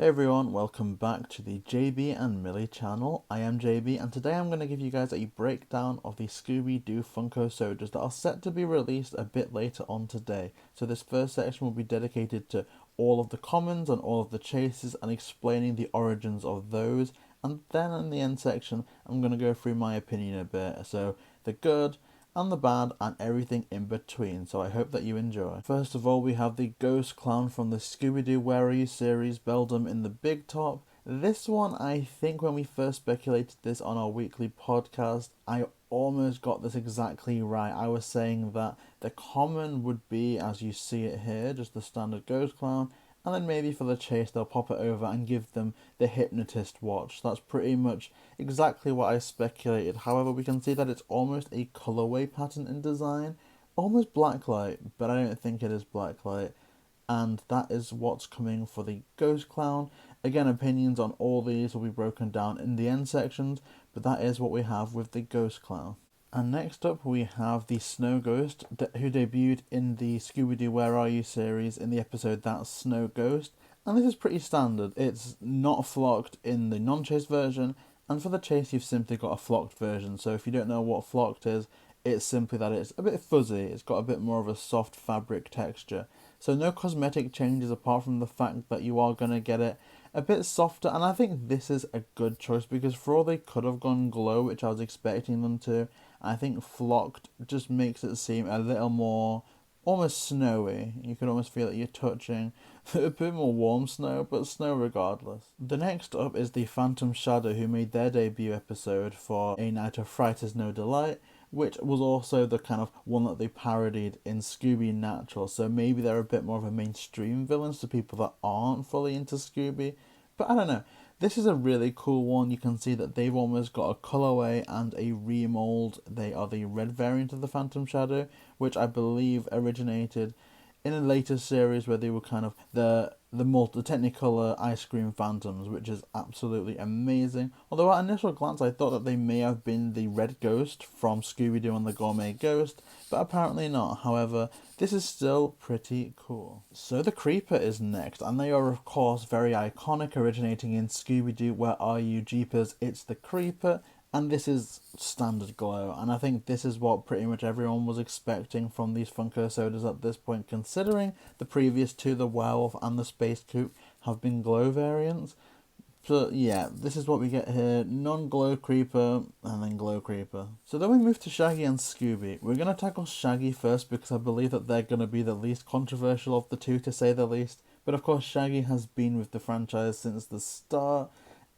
Hey everyone, welcome back to the JayBee and Milly channel. I am JayBee and today I'm going to give you guys a breakdown of the Scooby-Doo Funko Sodas that are set to be released a bit later on today. So this first section will be dedicated to all of the commons and all of the chases and explaining the origins of those. And then in the end section, I'm going to go through my opinion a bit. So the good and the bad and everything in between, so I hope that you enjoy. First of all, we have the Ghost Clown from the Scooby-Doo Where Are You series, Beldum in the Big Top. This one, I think when we first speculated this on our weekly podcast, I almost got this exactly right. I was saying that the common would be, as you see it here, just the standard Ghost Clown, and then maybe for the chase they'll pop it over and give them the hypnotist watch. That's pretty much exactly what I speculated. However, we can see that it's almost a colorway pattern in design, almost blacklight, but I don't think it is blacklight. And that is what's coming for the Ghost Clown. Again, opinions on all these will be broken down in the end sections, but that is what we have with the Ghost Clown. And next up we have the Snow Ghost, who debuted in the Scooby-Doo Where Are You series in the episode That's Snow Ghost. And this is pretty standard. It's not flocked in the non-chase version, and for the chase you've simply got a flocked version. So if you don't know what flocked is, it's simply that it's a bit fuzzy, it's got a bit more of a soft fabric texture. So no cosmetic changes apart from the fact that you are going to get it a bit softer, and I think this is a good choice because for all they could have gone glow, which I was expecting them to, I think flocked just makes it seem a little more almost snowy. You could almost feel that you're touching a bit more warm snow, but snow regardless. The next up is the Phantom Shadow, who made their debut episode for A Night of Fright is No Delight, which was also the kind of one that they parodied in Scooby Natural. So maybe they're a bit more of a mainstream villain to people that aren't fully into Scooby. But I don't know. This is a really cool one. You can see that they've almost got a colorway and a remold. They are the red variant of the Phantom Shadow, which I believe originated in a later series where they were kind of the Technicolor ice cream phantoms, which is absolutely amazing. Although at initial glance I thought that they may have been the red ghost from Scooby-Doo and the Gourmet Ghost, but apparently not. However, this is still pretty cool. So the Creeper is next, and they are of course very iconic, originating in Scooby-Doo Where Are You Jeepers, It's the Creeper. And this is standard glow, and I think this is what pretty much everyone was expecting from these Funko Sodas at this point, considering the previous two, the Werewolf and the Space Coupe, have been glow variants. So yeah, this is what we get here, non-glow Creeper, and then glow Creeper. So then we move to Shaggy and Scooby. We're going to tackle Shaggy first because I believe that they're going to be the least controversial of the two, to say the least. But of course Shaggy has been with the franchise since the start.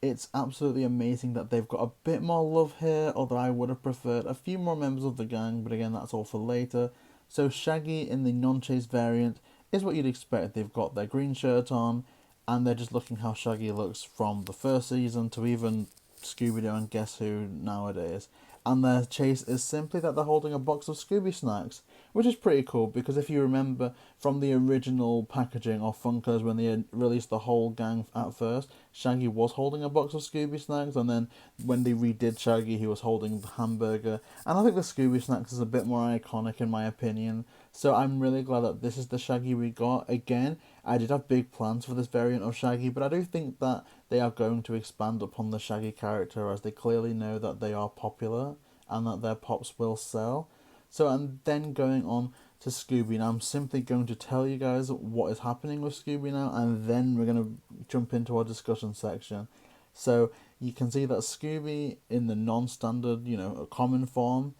It's absolutely amazing that they've got a bit more love here, although I would have preferred a few more members of the gang, but again, that's all for later. So Shaggy in the non-chase variant is what you'd expect. They've got their green shirt on, and they're just looking how Shaggy looks from the first season to even Scooby-Doo and Guess Who nowadays. And their chase is simply that they're holding a box of Scooby snacks, which is pretty cool because if you remember from the original packaging of Funkos when they released the whole gang at first, Shaggy was holding a box of Scooby snacks, and then when they redid Shaggy, he was holding the hamburger. And I think the Scooby snacks is a bit more iconic in my opinion. So I'm really glad that this is the Shaggy we got. Again, I did have big plans for this variant of Shaggy, but I do think that they are going to expand upon the Shaggy character as they clearly know that they are popular and that their pops will sell. So I'm then going on to Scooby. Now I'm simply going to tell you guys what is happening with Scooby now, and then we're going to jump into our discussion section. So you can see that Scooby in the non-standard, common form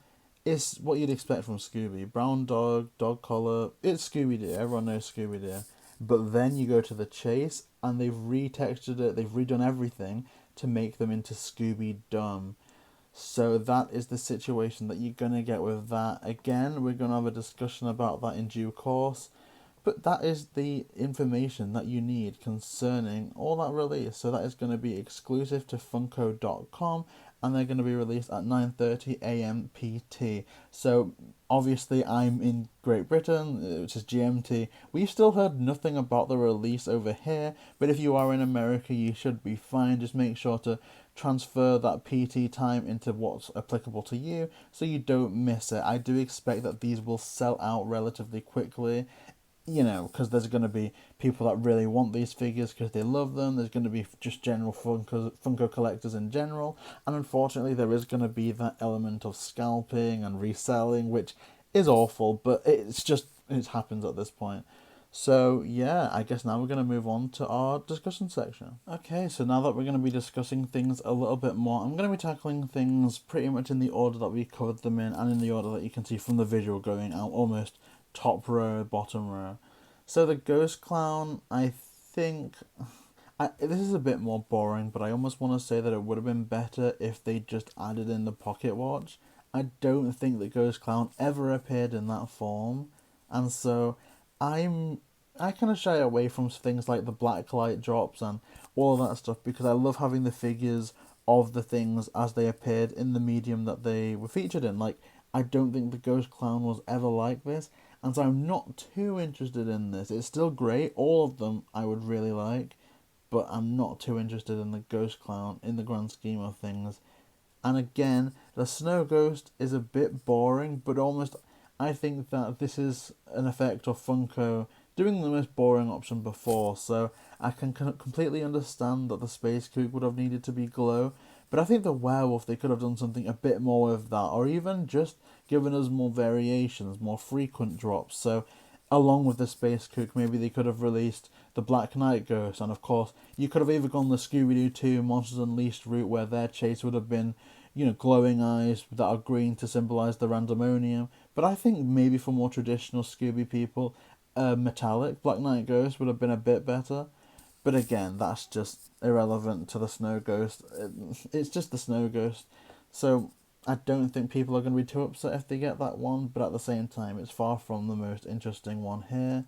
is what you'd expect from Scooby. Brown dog, dog collar, it's Scooby-Doo, everyone knows Scooby-Doo. But then you go to the chase and they've retextured it, they've redone everything to make them into Scooby-Dumb. So that is the situation that you're going to get with that. Again, we're going to have a discussion about that in due course. But that is the information that you need concerning all that release. So that is going to be exclusive to Funko.com, and they're going to be released at 9:30 a.m. PT. So obviously I'm in Great Britain, which is GMT. We've still heard nothing about the release over here, but if you are in America, you should be fine. Just make sure to transfer that PT time into what's applicable to you so you don't miss it. I do expect that these will sell out relatively quickly. you know, because there's going to be people that really want these figures because they love them. There's going to be just general Funko collectors in general. And unfortunately, there is going to be that element of scalping and reselling, which is awful, but it happens at this point. So, yeah, I guess now we're going to move on to our discussion section. Okay, so now that we're going to be discussing things a little bit more, I'm going to be tackling things pretty much in the order that we covered them in and in the order that you can see from the visual going out almost top row, bottom row. So the ghost clown, I think. This is a bit more boring, but I almost want to say that it would have been better if they just added in the pocket watch. I don't think the ghost clown ever appeared in that form, and so I'm I kind of shy away from things like the black light drops and all of that stuff because I love having the figures of the things as they appeared in the medium that they were featured in. Like, I don't think the ghost clown was ever like this, and so I'm not too interested in this. It's still great, all of them I would really like, but I'm not too interested in the ghost clown in the grand scheme of things. And again, the snow ghost is a bit boring, but almost I think that this is an effect of Funko doing the most boring option before, so I can completely understand that the space kook would have needed to be glow, but I think the werewolf, they could have done something a bit more with that, or even just given us more variations, more frequent drops. So along with the space kook, maybe they could have released the Black Knight Ghost, and of course, you could have either gone the Scooby-Doo 2 Monsters Unleashed route, where their chase would have been, you know, glowing eyes that are green to symbolise the randomonium. But I think maybe for more traditional Scooby people, metallic Black Knight Ghost would have been a bit better. But again, that's just irrelevant to the Snow Ghost. It's just the Snow Ghost. So I don't think people are going to be too upset if they get that one, but at the same time, it's far from the most interesting one here.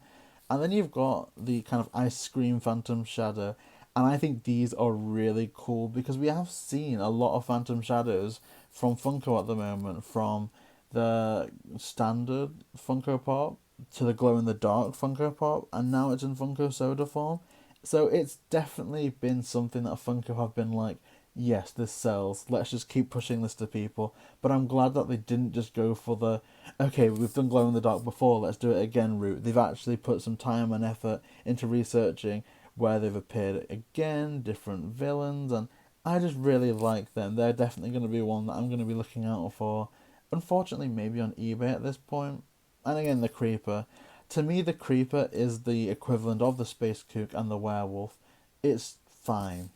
And then you've got the kind of Ice Cream Phantom Shadow, and I think these are really cool because we have seen a lot of Phantom Shadows from Funko at the moment, from the standard Funko Pop to the glow in the dark Funko Pop, and now it's in Funko Soda form. So it's definitely been something that Funko have been like, yes, this sells. Let's just keep pushing this to people. But I'm glad that they didn't just go for the, okay, we've done glow in the dark before, let's do it again route. They've actually put some time and effort into researching where they've appeared again, different villains, and I just really like them. They're definitely going to be one that I'm going to be looking out for. Unfortunately, maybe on eBay at this point. And again, the Creeper. To me, the Creeper is the equivalent of the Space Kook and the Werewolf. It's fine.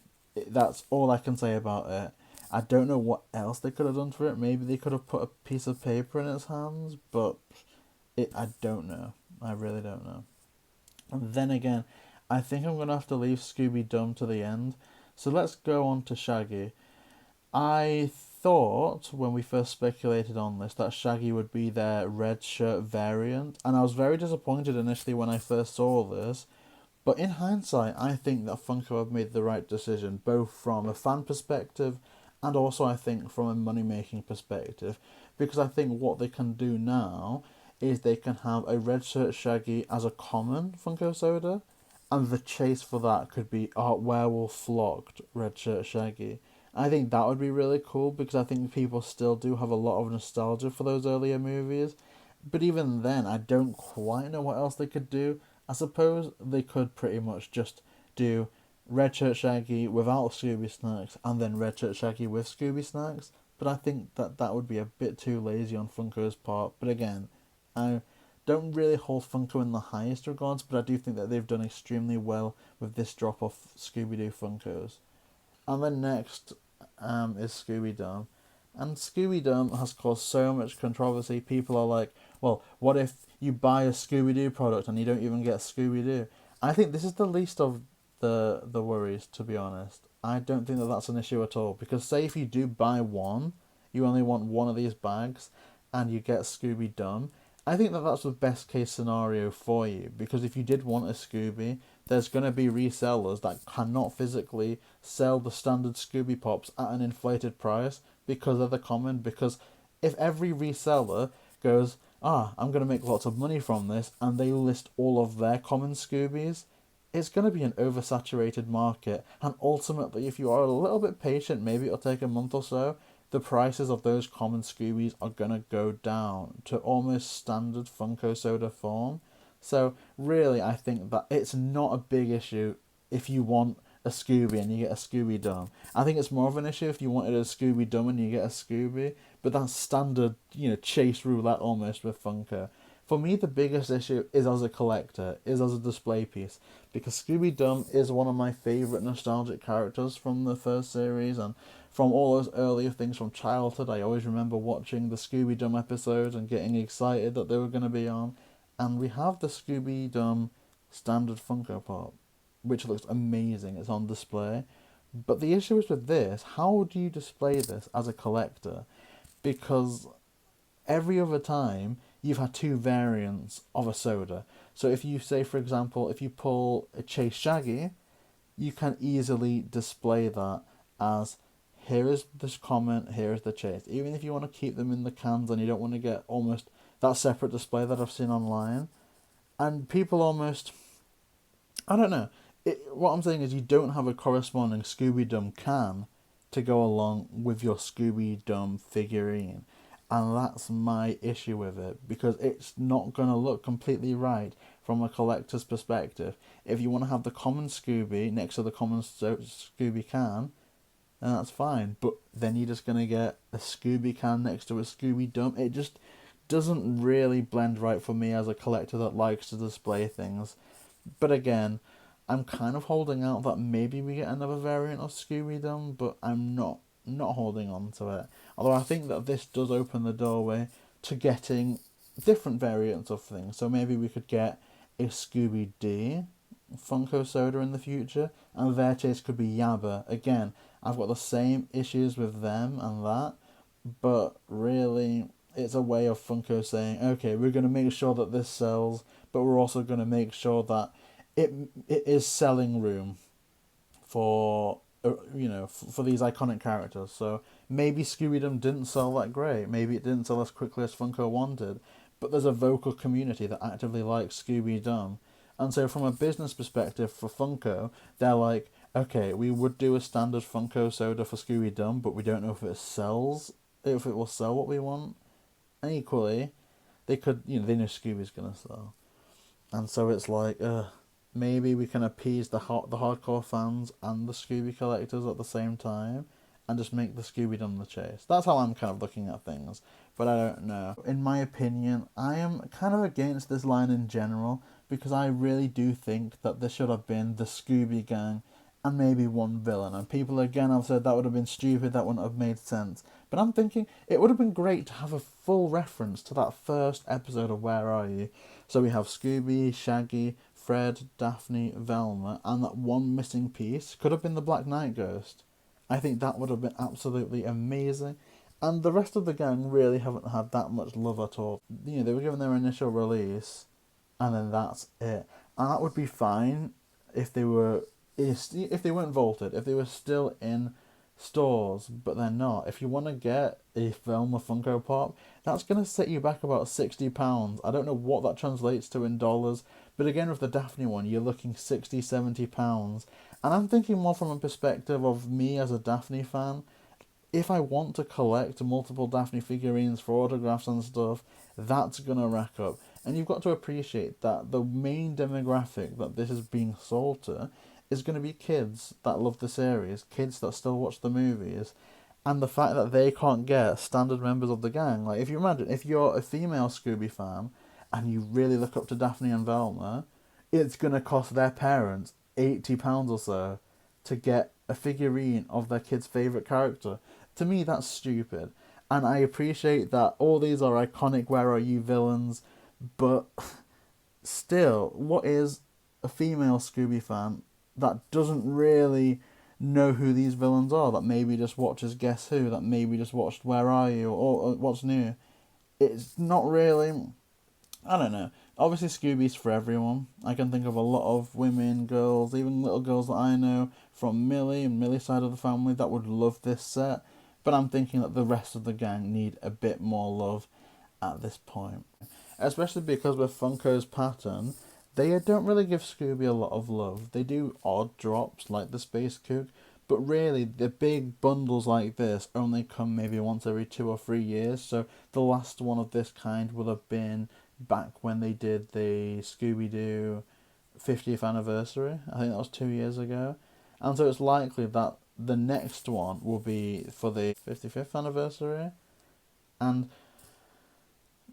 That's all I can say about it. I don't know what else they could have done for it. Maybe they could have put a piece of paper in its hands, but I don't know. I really don't know. And then again, I think I'm going to have to leave Scooby-Doo to the end. So let's go on to Shaggy. I thought when we first speculated on this that Shaggy would be their red shirt variant, and I was very disappointed initially when I first saw this. But in hindsight, I think that Funko have made the right decision, both from a fan perspective and also I think from a money making perspective, because I think what they can do now is they can have a red shirt Shaggy as a common Funko Soda, and the chase for that could be werewolf flocked red shirt Shaggy. I think that would be really cool because I think people still do have a lot of nostalgia for those earlier movies. But even then, I don't quite know what else they could do. I suppose they could pretty much just do Red Shirt Shaggy without Scooby Snacks and then Red Shirt Shaggy with Scooby Snacks. But I think that that would be a bit too lazy on Funko's part. But again, I don't really hold Funko in the highest regards, but I do think that they've done extremely well with this drop of Scooby-Doo Funkos. And then next is Scooby-Doo. And Scooby-Doo has caused so much controversy. People are like, well, what if you buy a Scooby-Doo product and you don't even get Scooby-Doo? I think this is the least of the worries, to be honest. I don't think that that's an issue at all. Because say if you do buy one, you only want one of these bags, and you get Scooby-Doo, I think that that's the best case scenario for you. Because if you did want a Scooby, there's going to be resellers that cannot physically sell the standard Scooby Pops at an inflated price because of the common. Because if every reseller goes, I'm going to make lots of money from this, and they list all of their common Scoobies, it's going to be an oversaturated market. And ultimately, if you are a little bit patient, maybe it'll take a month or so, the prices of those common Scoobies are going to go down to almost standard Funko Soda form. So really, I think that it's not a big issue if you want a Scooby and you get a Scooby-Dum. I think it's more of an issue if you wanted a Scooby-Dum and you get a Scooby, but that's standard, chase roulette almost with Funko. For me, the biggest issue is as a collector, is as a display piece, because Scooby-Dum is one of my favourite nostalgic characters from the first series, and from all those earlier things from childhood. I always remember watching the Scooby-Dum episodes and getting excited that they were going to be on. And we have the Scooby-Dum standard Funko Pop, which looks amazing. It's on display. But the issue is with this, how do you display this as a collector? Because every other time you've had two variants of a soda. So if you say, for example, if you pull a Chase Shaggy, you can easily display that as here is this comment, here is the Chase. Even if you want to keep them in the cans and you don't want to get almost that separate display that I've seen online. And people almost, I don't know. What I'm saying is you don't have a corresponding Scooby-Dum can to go along with your Scooby-Dum figurine. And that's my issue with it, because it's not going to look completely right from a collector's perspective. If you want to have the common Scooby next to the common Scooby can, then that's fine. But then you're just going to get a Scooby can next to a Scooby-Dum. It just doesn't really blend right for me as a collector that likes to display things. But again, I'm kind of holding out that maybe we get another variant of Scooby-Dum, but I'm not holding on to it. Although I think that this does open the doorway to getting different variants of things. So maybe we could get a Scooby-Doo Funko soda in the future, and their taste could be Yabba. Again, I've got the same issues with them and that, but really, it's a way of Funko saying, okay, we're going to make sure that this sells, but we're also going to make sure that it is selling room for for these iconic characters. So maybe Scooby-Doo didn't sell that great. Maybe it didn't sell as quickly as Funko wanted, but there's a vocal community that actively likes Scooby-Doo. And so from a business perspective for Funko, they're like, okay, we would do a standard Funko soda for Scooby-Doo, but we don't know if it will sell what we want. And equally, they could, they know Scooby's gonna sell. And so it's like, maybe we can appease the hardcore fans and the Scooby collectors at the same time, and just make the Scooby-Doo the chase. That's how I'm kind of looking at things, but I don't know. In my opinion, I am kind of against this line in general, because I really do think that there should have been the Scooby Gang and maybe one villain. And people again have said that would have been stupid, that wouldn't have made sense. But I'm thinking it would have been great to have a full reference to that first episode of Where Are You? So we have Scooby, Shaggy, Fred, Daphne, Velma, and that one missing piece could have been the Black Knight Ghost. I think that would have been absolutely amazing. And the rest of the gang really haven't had that much love at all. They were given their initial release, and then that's it. And that would be fine if they weren't vaulted, if they were still in stores, but they're not. If you want to get a Velma Funko Pop, that's going to set you back about £60. I don't know what that translates to in dollars, but again with the Daphne one, you're looking £60-70. And I'm thinking more from a perspective of me as a Daphne fan. If I want to collect multiple Daphne figurines for autographs and stuff, that's going to rack up. And you've got to appreciate that the main demographic that this is being sold to is going to be kids that love the series, kids that still watch the movies, and the fact that they can't get standard members of the gang. Like, if you imagine, if you're a female Scooby fan and you really look up to Daphne and Velma, it's going to cost their parents £80 or so to get a figurine of their kid's favourite character. To me, that's stupid. And I appreciate that all these are iconic Where Are You villains, but still, what is a female Scooby fan that doesn't really know who these villains are, that maybe just watches Guess Who, that maybe just watched Where Are You, or What's New? It's not really, I don't know. Obviously Scooby's for everyone. I can think of a lot of women, girls, even little girls that I know from Millie and Millie's side of the family that would love this set, but I'm thinking that the rest of the gang need a bit more love at this point. Especially because with Funko's pattern, they don't really give Scooby a lot of love. They do odd drops like the Space Kook, but really the big bundles like this only come maybe once every 2 or 3 years. So the last one of this kind will have been back when they did the Scooby-Doo 50th anniversary. I think that was 2 years ago. And so it's likely that the next one will be for the 55th anniversary. And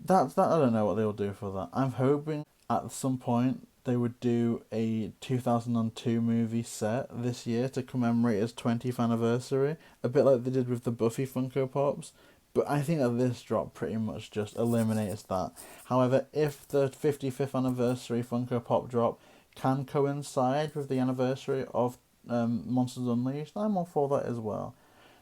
that I don't know what they'll do for that. I'm hoping at some point they would do a 2002 movie set this year to commemorate its 20th anniversary, a bit like they did with the Buffy Funko Pops. But I think that this drop pretty much just eliminates that. However, if the 55th anniversary Funko Pop drop can coincide with the anniversary of Monsters Unleashed, I'm all for that as well.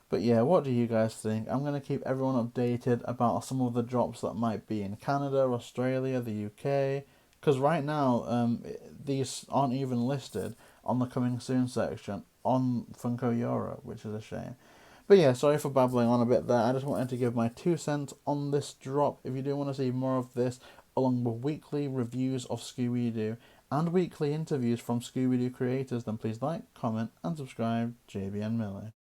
But yeah, what do you guys think? I'm going to keep everyone updated about some of the drops that might be in Canada, Australia, the UK. Because right now, these aren't even listed on the coming soon section on Funko Europe, which is a shame. But yeah, sorry for babbling on a bit there. I just wanted to give my 2 cents on this drop. If you do want to see more of this, along with weekly reviews of Scooby-Doo and weekly interviews from Scooby-Doo creators, then please like, comment, and subscribe. JayBee and Milly.